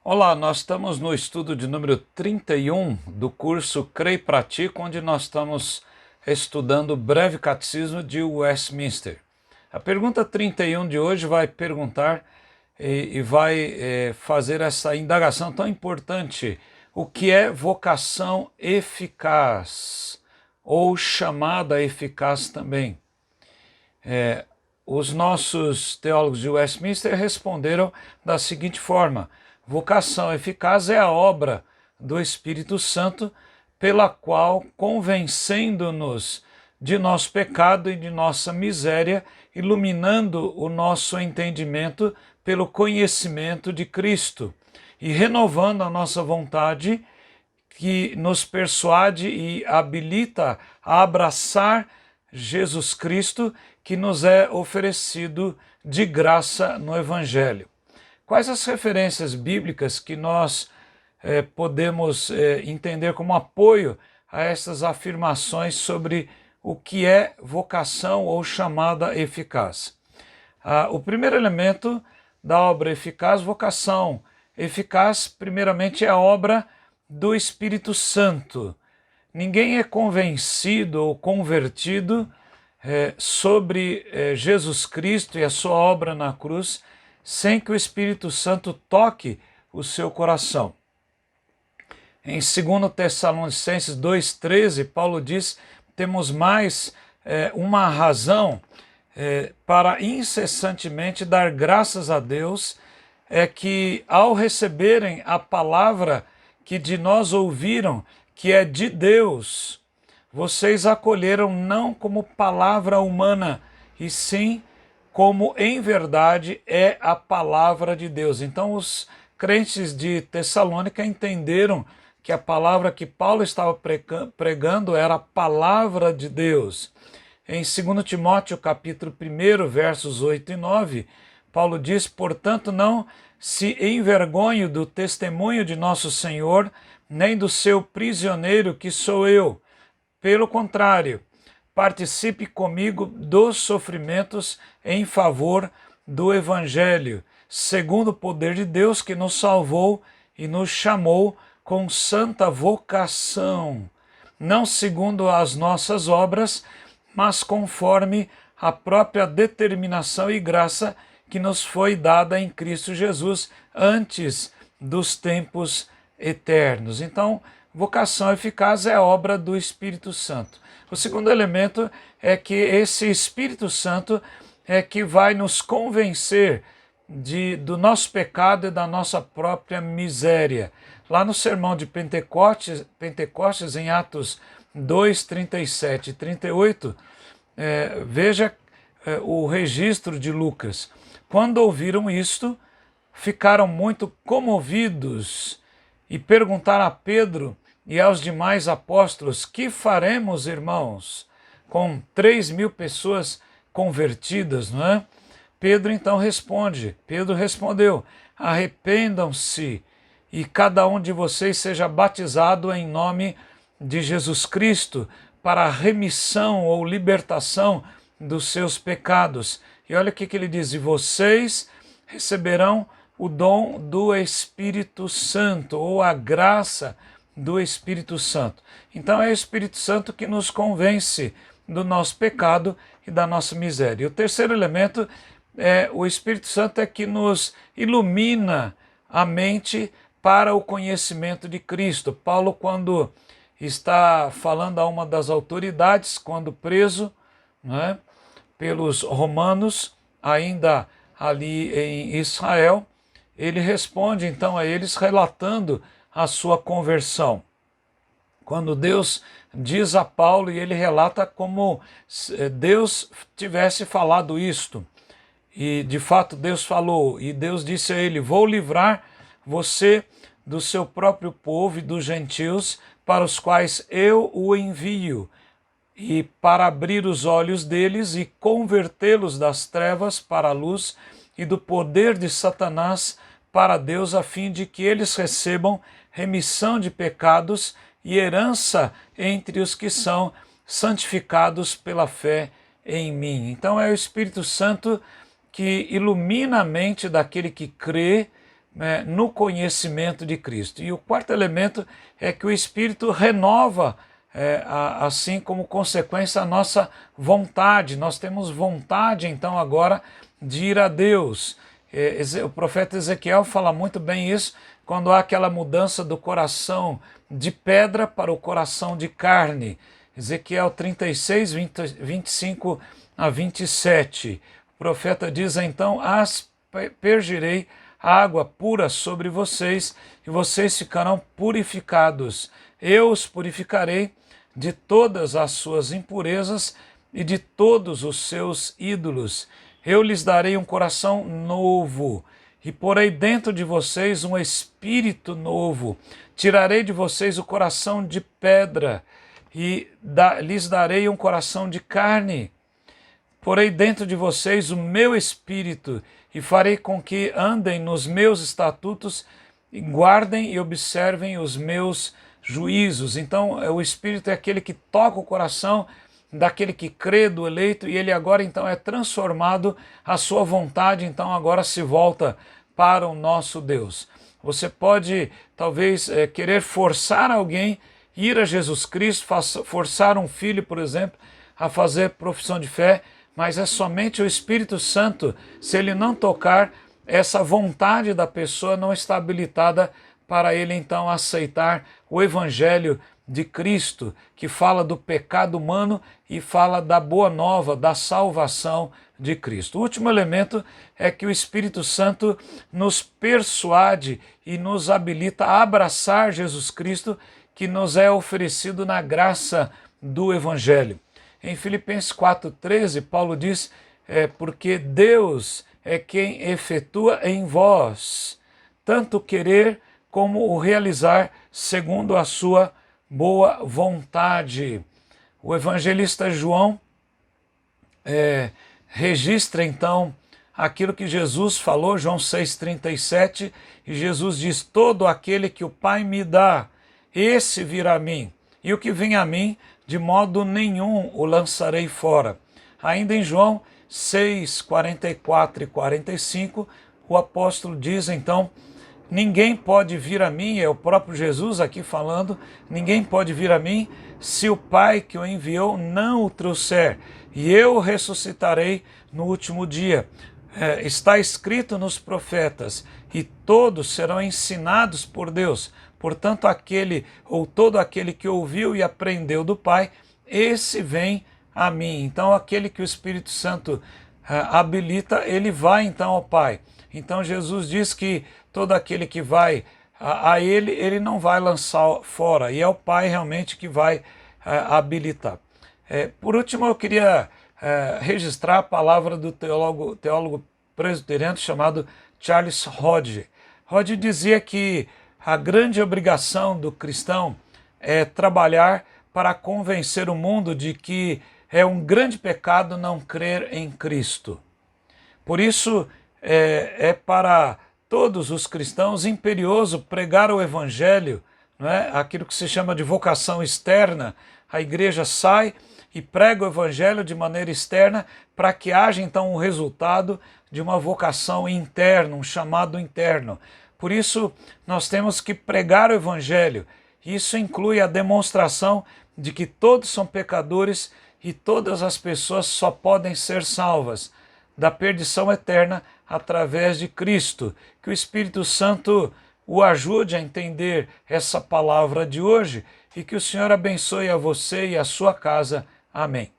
Olá, nós estamos no estudo de número 31 do curso Creio e Pratico, onde nós estamos estudando o Breve Catecismo de Westminster. A pergunta 31 de hoje vai perguntar e vai fazer essa indagação tão importante: o que é vocação eficaz, ou chamada eficaz também? Os nossos teólogos de Westminster responderam da seguinte forma: vocação eficaz é a obra do Espírito Santo, pela qual, convencendo-nos de nosso pecado e de nossa miséria, iluminando o nosso entendimento pelo conhecimento de Cristo e renovando a nossa vontade, que nos persuade e habilita a abraçar Jesus Cristo, que nos é oferecido de graça no Evangelho. Quais as referências bíblicas que nós podemos entender como apoio a essas afirmações sobre o que é vocação ou chamada eficaz? O primeiro elemento da obra eficaz, vocação eficaz, primeiramente é a obra do Espírito Santo. Ninguém é convencido ou convertido sobre Jesus Cristo e a sua obra na cruz sem que o Espírito Santo toque o seu coração. Em 2 Tessalonicenses 2,13, Paulo diz: temos mais uma razão para incessantemente dar graças a Deus, é que ao receberem a palavra que de nós ouviram, que é de Deus, vocês acolheram não como palavra humana, e sim como em verdade é a palavra de Deus. Então os crentes de Tessalônica entenderam que a palavra que Paulo estava pregando era a palavra de Deus. Em 2 Timóteo capítulo 1, versos 8 e 9, Paulo diz: portanto não se envergonhe do testemunho de nosso Senhor, nem do seu prisioneiro que sou eu. Pelo contrário, participe comigo dos sofrimentos em favor do Evangelho, segundo o poder de Deus que nos salvou e nos chamou com santa vocação, não segundo as nossas obras, mas conforme a própria determinação e graça que nos foi dada em Cristo Jesus antes dos tempos eternos. Então, vocação eficaz é a obra do Espírito Santo. O segundo elemento é que esse Espírito Santo é que vai nos convencer do nosso pecado e da nossa própria miséria. Lá no sermão de Pentecostes em Atos 2, 37 e 38, veja o registro de Lucas. Quando ouviram isto, ficaram muito comovidos e perguntaram a Pedro e aos demais apóstolos: que faremos, irmãos, com 3.000 pessoas convertidas, não é? Pedro respondeu: arrependam-se e cada um de vocês seja batizado em nome de Jesus Cristo para a remissão ou libertação dos seus pecados. E olha o que ele diz: e vocês receberão o dom do Espírito Santo, ou a graça do Espírito Santo. Então é o Espírito Santo que nos convence do nosso pecado e da nossa miséria. E o terceiro elemento é o Espírito Santo, é que nos ilumina a mente para o conhecimento de Cristo. Paulo, quando está falando a uma das autoridades, quando preso, né, pelos romanos, ainda ali em Israel, ele responde então a eles relatando a sua conversão. Quando Deus diz a Paulo, e ele relata como Deus tivesse falado isto. E de fato Deus falou, e Deus disse a ele: vou livrar você do seu próprio povo e dos gentios, para os quais eu o envio, e para abrir os olhos deles e convertê-los das trevas para a luz e do poder de Satanás para Deus, a fim de que eles recebam remissão de pecados e herança entre os que são santificados pela fé em mim. Então é o Espírito Santo que ilumina a mente daquele que crê, né, no conhecimento de Cristo. E o quarto elemento é que o Espírito renova, assim como consequência, a nossa vontade. Nós temos vontade, então, agora de ir a Deus. O profeta Ezequiel fala muito bem isso, quando há aquela mudança do coração de pedra para o coração de carne. Ezequiel 36, 25 a 27. O profeta diz então: aspergirei água pura sobre vocês, e vocês ficarão purificados. Eu os purificarei de todas as suas impurezas e de todos os seus ídolos. Eu lhes darei um coração novo, e porei dentro de vocês um espírito novo. Tirarei de vocês o coração de pedra, e lhes darei um coração de carne. Porei dentro de vocês o meu espírito, e farei com que andem nos meus estatutos, e guardem e observem os meus juízos. Então, o Espírito é aquele que toca o coração daquele que crê, do eleito, e ele agora então é transformado, a sua vontade então agora se volta para o nosso Deus. Você pode talvez querer forçar alguém a ir a Jesus Cristo, forçar um filho, por exemplo, a fazer profissão de fé, mas é somente o Espírito Santo, se ele não tocar, essa vontade da pessoa não está habilitada para ele então aceitar o Evangelho de Cristo, que fala do pecado humano e fala da boa nova, da salvação de Cristo. O último elemento é que o Espírito Santo nos persuade e nos habilita a abraçar Jesus Cristo, que nos é oferecido na graça do Evangelho. Em Filipenses 4,13, Paulo diz, porque Deus é quem efetua em vós, tanto querer como o realizar segundo a sua boa vontade. O evangelista João registra então aquilo que Jesus falou, João 6,37, e Jesus diz: todo aquele que o Pai me dá, esse virá a mim, e o que vem a mim, de modo nenhum o lançarei fora. Ainda em João 6, 44 e 45, o apóstolo diz então: ninguém pode vir a mim, é o próprio Jesus aqui falando, ninguém pode vir a mim se o Pai que o enviou não o trouxer, e eu o ressuscitarei no último dia. Está escrito nos profetas, e todos serão ensinados por Deus. Portanto, aquele ou todo aquele que ouviu e aprendeu do Pai, esse vem a mim. Então, aquele que o Espírito Santo habilita, ele vai então ao Pai. Então, Jesus diz que todo aquele que vai a ele, ele não vai lançar fora, e é o Pai realmente que vai habilitar. Por último, eu queria registrar a palavra do teólogo presbiteriano chamado Charles Hodge. Hodge dizia que a grande obrigação do cristão é trabalhar para convencer o mundo de que é um grande pecado não crer em Cristo. Por isso, é para todos os cristãos imperioso pregar o Evangelho, não é? Aquilo que se chama de vocação externa. A igreja sai e prega o Evangelho de maneira externa para que haja então um resultado de uma vocação interna, um chamado interno. Por isso, nós temos que pregar o Evangelho. Isso inclui a demonstração de que todos são pecadores e todas as pessoas só podem ser salvas da perdição eterna através de Cristo. Que o Espírito Santo o ajude a entender essa palavra de hoje e que o Senhor abençoe a você e a sua casa. Amém.